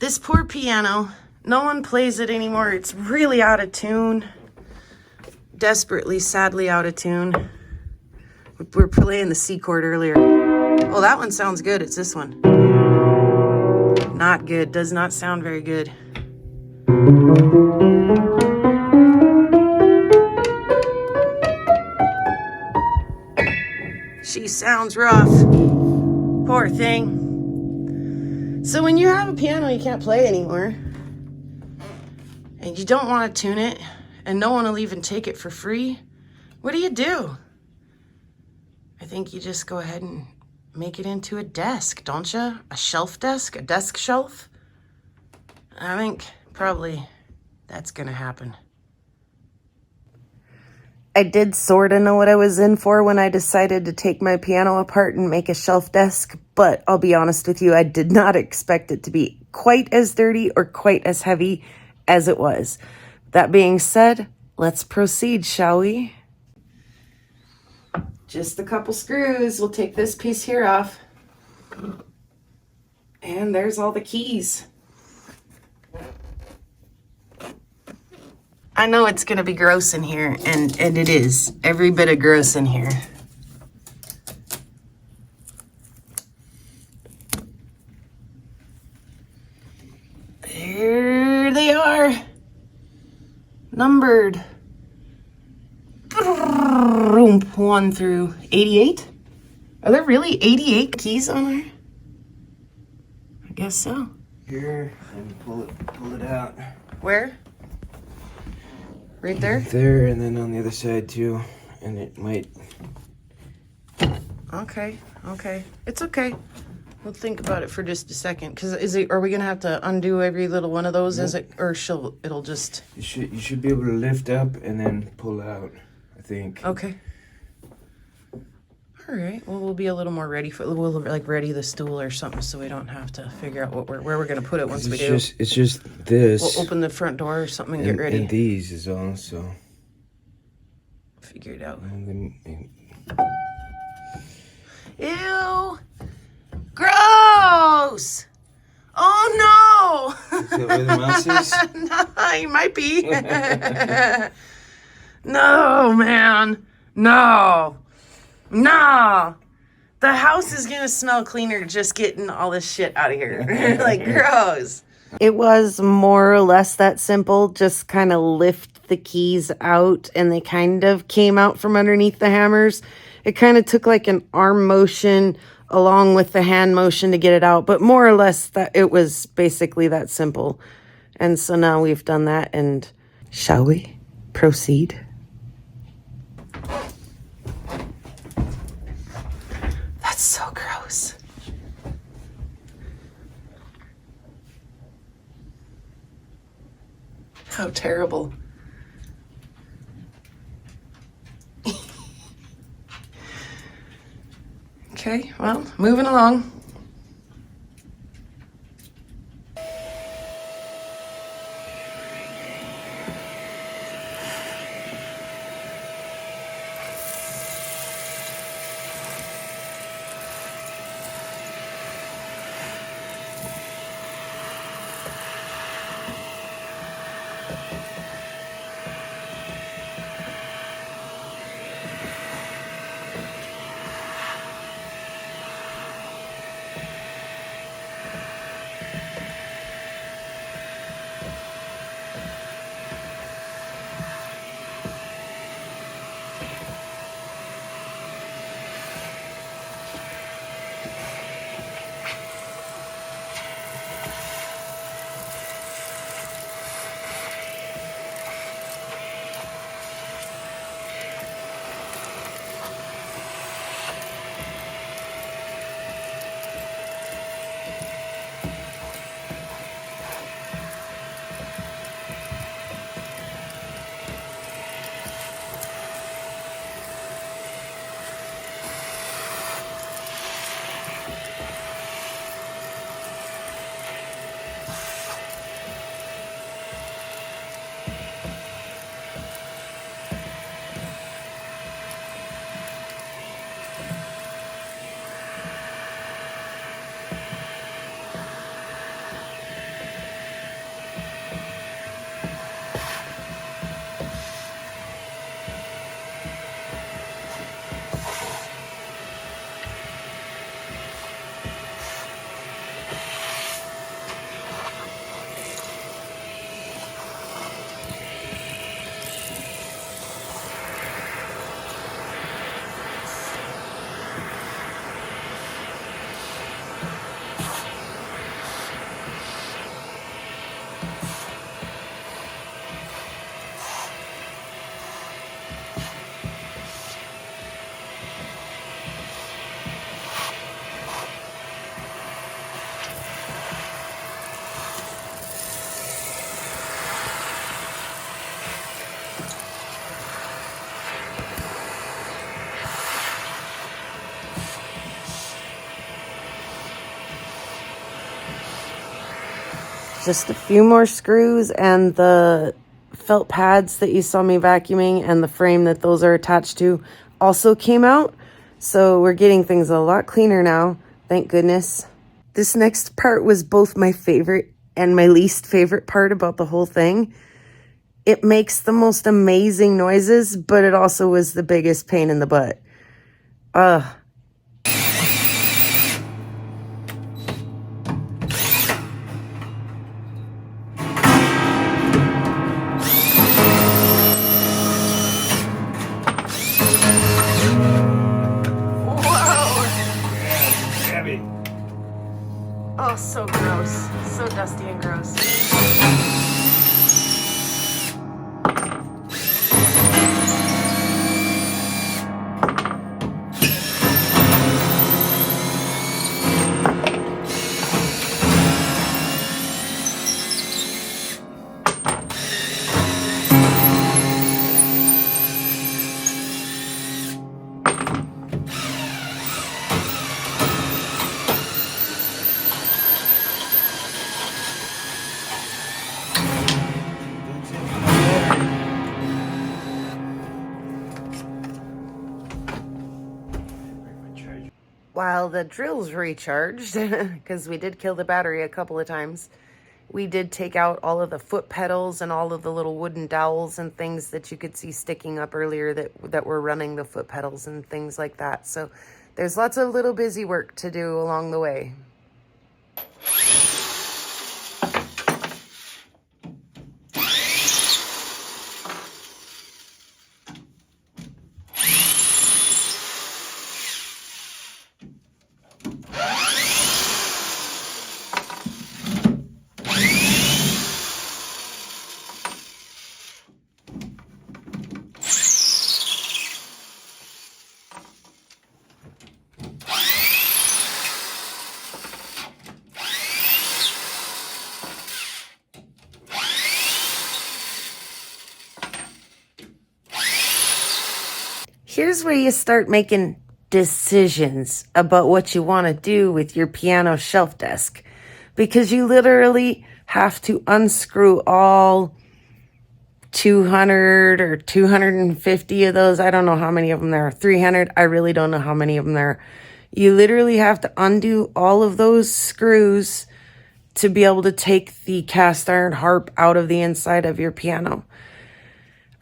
This poor piano, no one plays it anymore. It's really out of tune. Desperately, sadly out of tune. We were playing the C chord earlier. Oh, that one sounds good. It's this one. Not good. Does not sound very good. She sounds rough. Poor thing. So when you have a piano you can't play anymore, and you don't want to tune it, and no one will even take it for free, what do? I think you just go ahead and make it into a desk, don't you? A shelf desk, a desk shelf. I think probably that's gonna happen. I did sort of know what I was in for when I decided to take my piano apart and make a shelf desk, but I'll be honest with you, I did not expect it to be quite as dirty or quite as heavy as it was. That being said, let's proceed, shall we? Just a couple screws. We'll take this piece here off. And there's all the keys. I know it's going to be gross in here, and it is. Every bit of gross in here. There they are. Numbered. 1 through 88. Are there really 88 keys on there? I guess so. Here, and pull it out. Where? Right there? There, and then on the other side too. And it might. Okay. It's okay. We'll think about it for just a second. Cause are we gonna have to undo every little one of those? Nope. Is it, or it'll just? You should be able to lift up and then pull out, I think. Okay. All right. Well, we'll be a little more ready we'll like ready the stool or something, so we don't have to figure out where we're gonna put it once we do. It's just this. We'll open the front door or something and get ready. And these is all, so. Figure it out. And Ew! Gross! Oh no! is that where the mouse is? No, you might be. No, man. No. Nah. The house is gonna smell cleaner just getting all this shit out of here. Like, gross. It was more or less that simple. Just kind of lift the keys out, and they kind of came out from underneath the hammers. It kind of took like an arm motion along with the hand motion to get it out, but more or less that it was basically that simple. And so now we've done that, and shall we proceed? That's so gross. How terrible. Okay, well, moving along. Just a few more screws and the felt pads that you saw me vacuuming and the frame that those are attached to also came out. So we're getting things a lot cleaner now, thank goodness. This next part was both my favorite and my least favorite part about the whole thing. It makes the most amazing noises, but it also was the biggest pain in the butt. Oh, so gross. So dusty and gross. While the drill's recharged, because we did kill the battery a couple of times, we did take out all of the foot pedals and all of the little wooden dowels and things that you could see sticking up earlier that were running the foot pedals and things like that. So there's lots of little busy work to do along the way. Here's where you start making decisions about what you want to do with your piano shelf desk, because you literally have to unscrew all 200 or 250 of those. I don't know how many of them there are. 300. I really don't know how many of them there are. You literally have to undo all of those screws to be able to take the cast iron harp out of the inside of your piano.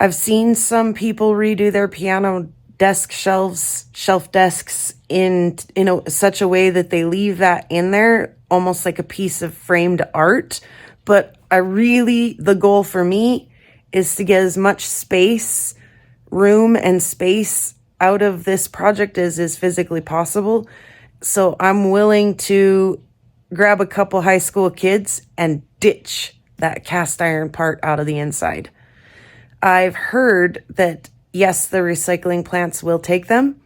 I've seen some people redo their piano shelf desks in such a way that they leave that in there almost like a piece of framed art. But the goal for me is to get as much room and space out of this project as is physically possible. So I'm willing to grab a couple high school kids and ditch that cast iron part out of the inside. I've heard that, yes, the recycling plants will take them,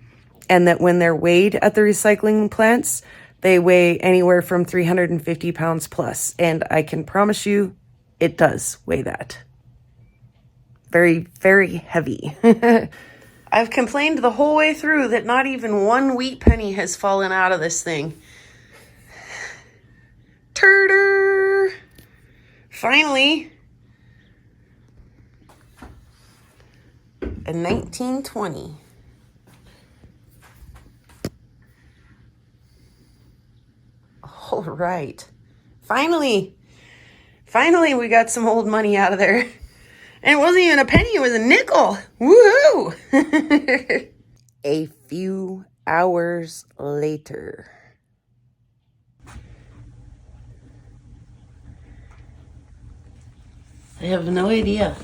and that when they're weighed at the recycling plants, they weigh anywhere from 350 pounds plus. And I can promise you, it does weigh that. Very, very heavy. I've complained the whole way through that not even one wheat penny has fallen out of this thing. Turder! Finally. In 1920. All right. Finally we got some old money out of there. And it wasn't even a penny, it was a nickel. Woohoo! A few hours later. I have no idea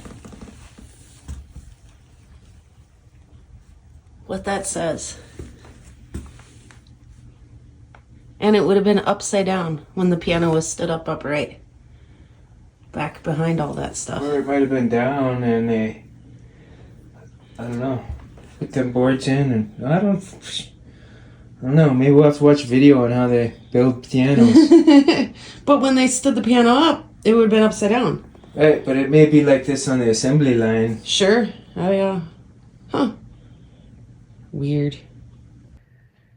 what that says. And it would have been upside down when the piano was stood up upright. Back behind all that stuff. Or it might have been down and they, I don't know, put them boards in and I don't know, maybe we'll have to watch a video on how they build pianos. But when they stood the piano up, it would have been upside down. Right, but it may be like this on the assembly line. Sure. Oh yeah. Huh. Weird.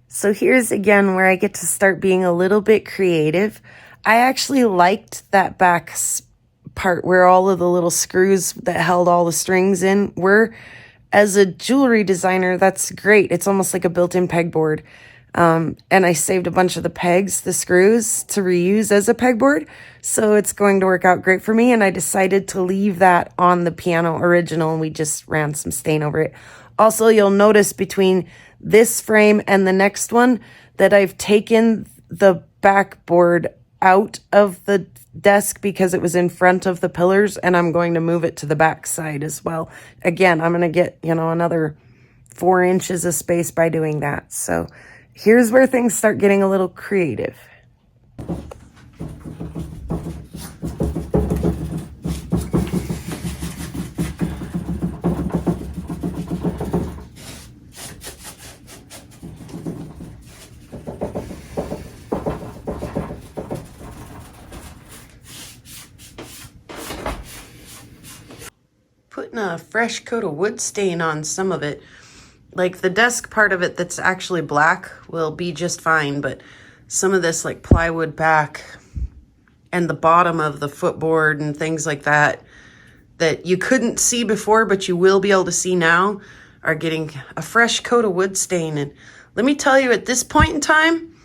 So here's again where I get to start being a little bit creative. I actually liked that back part where all of the little screws that held all the strings in were. As a jewelry designer, that's great. It's almost like a built-in pegboard. And I saved a bunch of the pegs, the screws, to reuse as a pegboard. So it's going to work out great for me. And I decided to leave that on the piano original, and we just ran some stain over it. Also, you'll notice between this frame and the next one that I've taken the backboard out of the desk because it was in front of the pillars, and I'm going to move it to the back side as well. Again, I'm going to get, another 4 inches of space by doing that. So here's where things start getting a little creative. Putting a fresh coat of wood stain on some of it. Like the desk part of it that's actually black will be just fine, but some of this like plywood back and the bottom of the footboard and things like that that you couldn't see before but you will be able to see now are getting a fresh coat of wood stain. And let me tell you, at this point in time,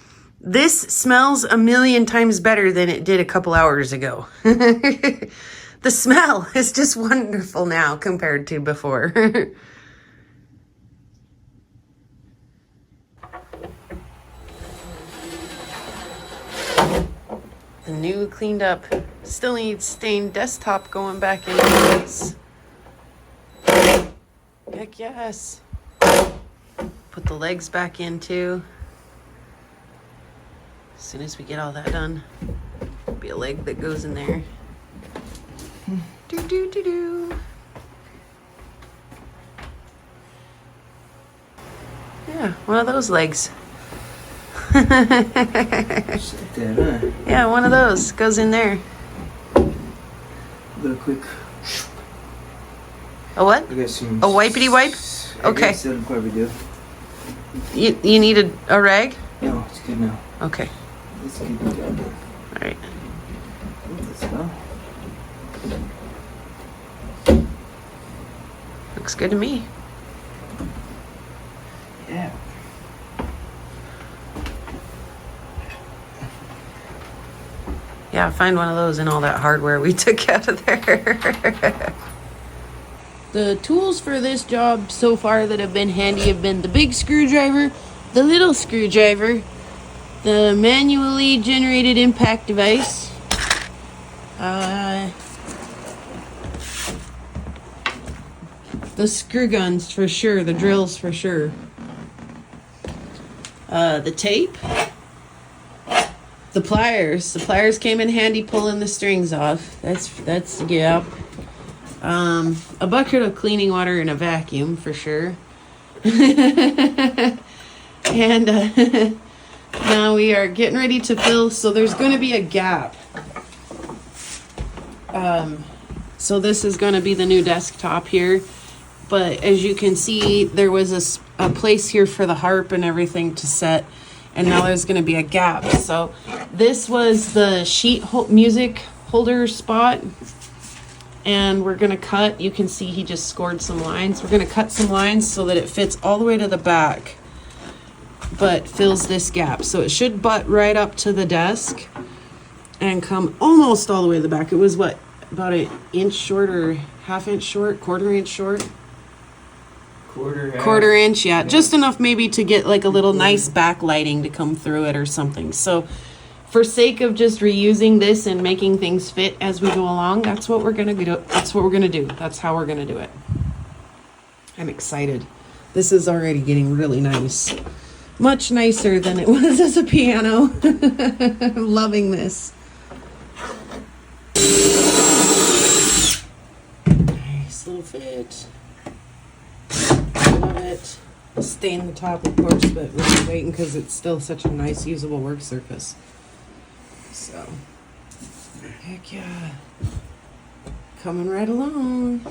this smells a million times better than it did a couple hours ago. The smell is just wonderful now compared to before. The new cleaned up, still needs stained desktop going back in place. Heck yes. Put the legs back in too. As soon as we get all that done, there'll be a leg that goes in there. Do do do do. Yeah, one of those legs. Yeah, one of those goes in there. A little quick. A what? I got some. A wipety wipe? Okay. That'll probably do. You need a rag? No, it's good now. Okay. Let's get the job done. All right. Let's go. Looks good to me. Yeah. Yeah, find one of those and all that hardware we took out of there. The tools for this job so far that have been handy have been the big screwdriver, the little screwdriver, the manually generated impact device, the screw guns for sure, the drills for sure, the tape, the pliers. The pliers came in handy pulling the strings off. That's yeah. A bucket of cleaning water and a vacuum for sure. And now we are getting ready to fill. So there's going to be a gap. So this is going to be the new desktop here. But as you can see, there was a place here for the harp and everything to set. And now there's going to be a gap. So this was the music holder spot. And we're going to cut. You can see he just scored some lines. We're going to cut some lines so that it fits all the way to the back, but fills this gap. So it should butt right up to the desk and come almost all the way to the back. It was what, about an inch short or half inch short, quarter inch short? Quarter inch, yeah. Just enough maybe to get like a little nice backlighting to come through it or something. So for sake of just reusing this and making things fit as we go along, that's what we're gonna do. That's what we're gonna do. That's how we're gonna do it. I'm excited. This is already getting really nice. Much nicer than it was as a piano. I'm loving this. Nice little fit. Love it. I'll stain the top, of course, but we're just waiting because it's still such a nice usable work surface. So, heck yeah. Coming right along.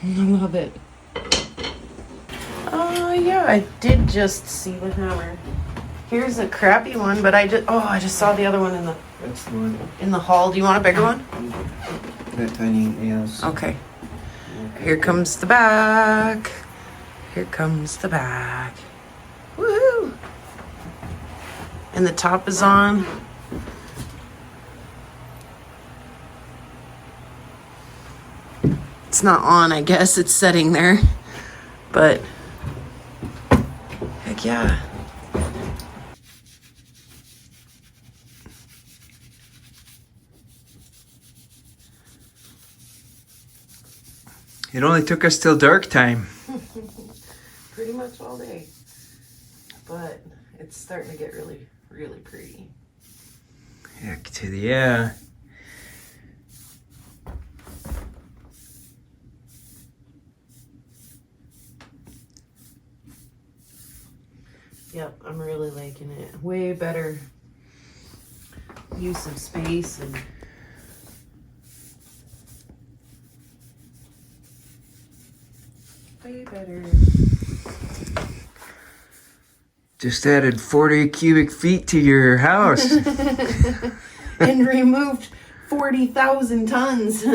I love it. Oh yeah, I did just see the hammer. Here's a crappy one, but I just saw the other one That's the one. in the hall. Do you want a bigger one? That tiny nails. Okay. Here comes the back. Here comes the back. Woohoo! And the top is on. It's not on, I guess. It's sitting there. But, heck yeah. It only took us till dark time. Pretty much all day. But it's starting to get really, really pretty. Heck to the yeah. Yep, I'm really liking it. Way better use of space and way better. Just added 40 cubic feet to your house. And removed 40,000 tons.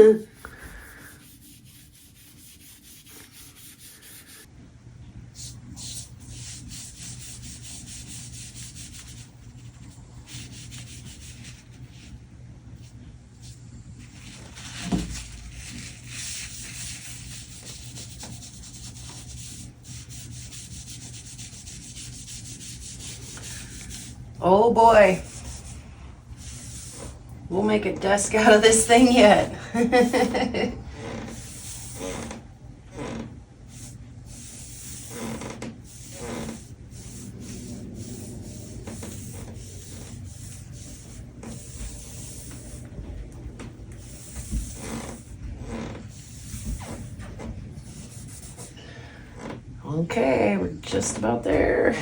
Oh boy. We'll make a desk out of this thing yet. Okay, we're just about there.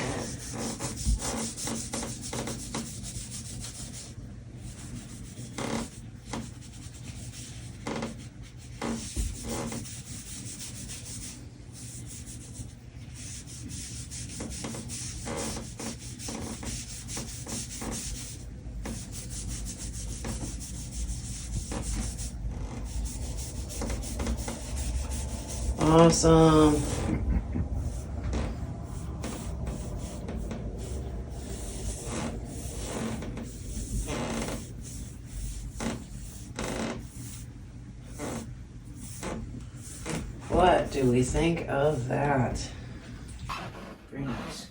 Awesome. What do we think of that? Very nice.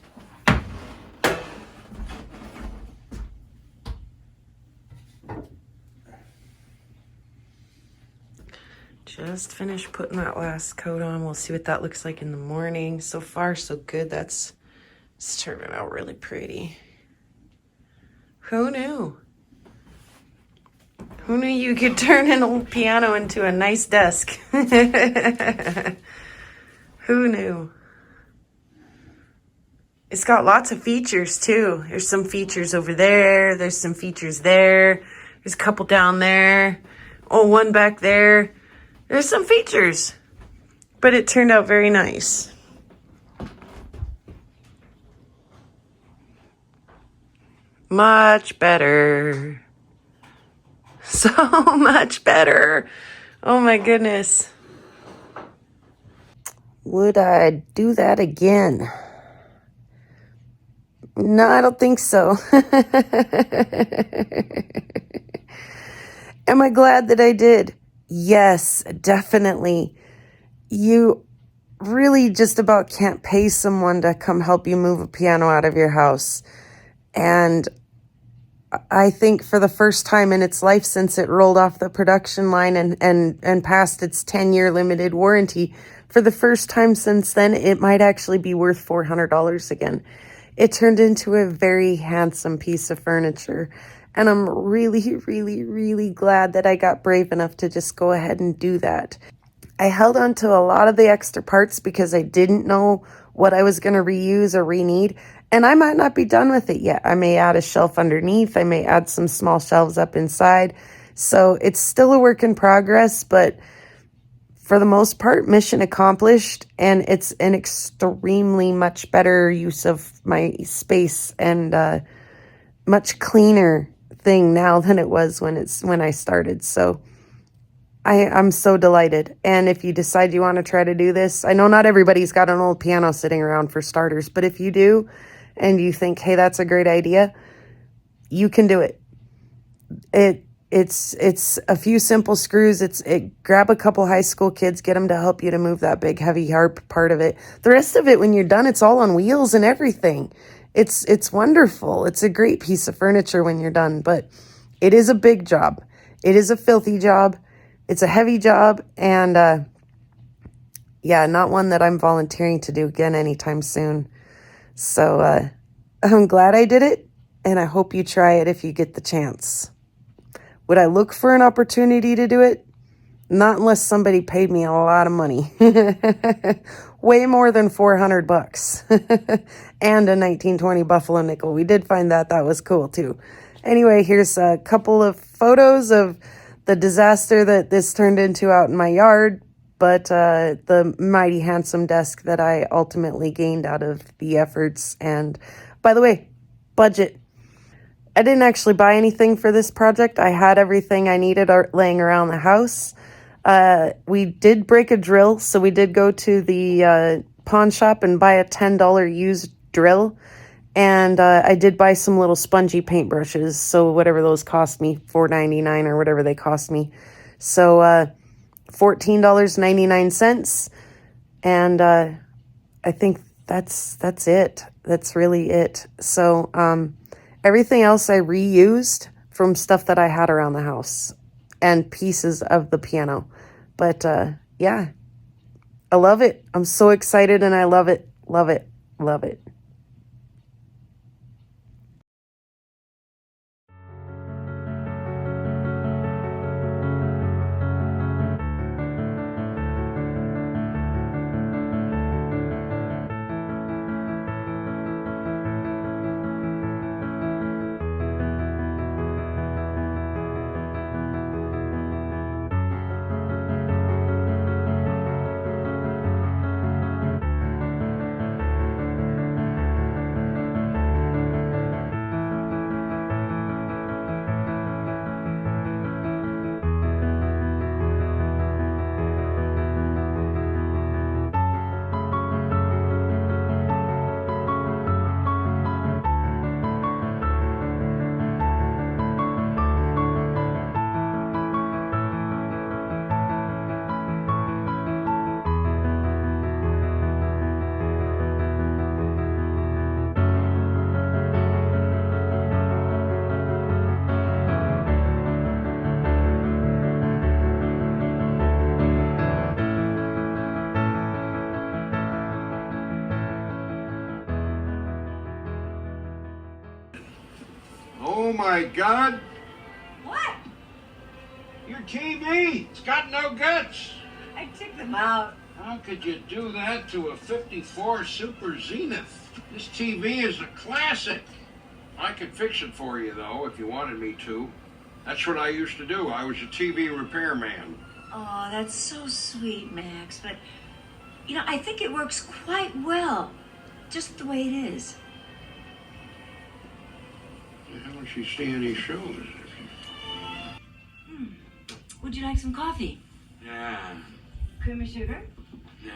Just finished putting that last coat on. We'll see what that looks like in the morning. So far, so good. It's turning out really pretty. Who knew? Who knew you could turn an old piano into a nice desk? Who knew? It's got lots of features too. There's some features over there. There's some features there. There's a couple down there. Oh, one back there. There's some features, but it turned out very nice. Much better. So much better. Oh my goodness. Would I do that again? No, I don't think so. Am I glad that I did? Yes, definitely. You really just about can't pay someone to come help you move a piano out of your house. And I think for the first time in its life since it rolled off the production line and passed its 10-year limited warranty, for the first time since then, it might actually be worth $400 again. It turned into a very handsome piece of furniture. And I'm really, really, really glad that I got brave enough to just go ahead and do that. I held on to a lot of the extra parts because I didn't know what I was going to reuse or re-need. And I might not be done with it yet. I may add a shelf underneath. I may add some small shelves up inside. So it's still a work in progress, but for the most part, mission accomplished, and it's an extremely much better use of my space and much cleaner thing now than it was when I started. So I'm so delighted. And if you decide you want to try to do this, I know not everybody's got an old piano sitting around for starters, but if you do and you think, hey, that's a great idea, you can do it. It's a few simple screws. Grab a couple high school kids, get them to help you to move that big heavy harp part of it. The rest of it, when you're done, it's all on wheels and everything. It's wonderful. It's a great piece of furniture when you're done, but it is a big job. It is a filthy job. It's a heavy job, and yeah, not one that I'm volunteering to do again anytime soon. So I'm glad I did it, and I hope you try it if you get the chance. Would I look for an opportunity to do it? Not unless somebody paid me a lot of money. Way more than $400 and a 1920 Buffalo nickel. We did find that. That was cool too. Anyway, here's a couple of photos of the disaster that this turned into out in my yard, but the mighty handsome desk that I ultimately gained out of the efforts. And by the way, budget. I didn't actually buy anything for this project. I had everything I needed laying around the house. We did break a drill, so we did go to the pawn shop and buy a $10 used drill. And I did buy some little spongy paintbrushes, so whatever those cost me, $4.99 or whatever they cost me. So $14.99, and I think that's it. That's really it. So everything else I reused from stuff that I had around the house and pieces of the piano. But yeah, I love it. I'm so excited, and I love it, love it, love it. Oh my God! What? Your TV! It's got no guts! I took them out. How could you do that to a 54 Super Zenith? This TV is a classic. I could fix it for you, though, if you wanted me to. That's what I used to do. I was a TV repairman. Oh, that's so sweet, Max. But, I think it works quite well. Just the way it is. How would she see any shows? Would you like some coffee? Nah. Cream or sugar? Nah.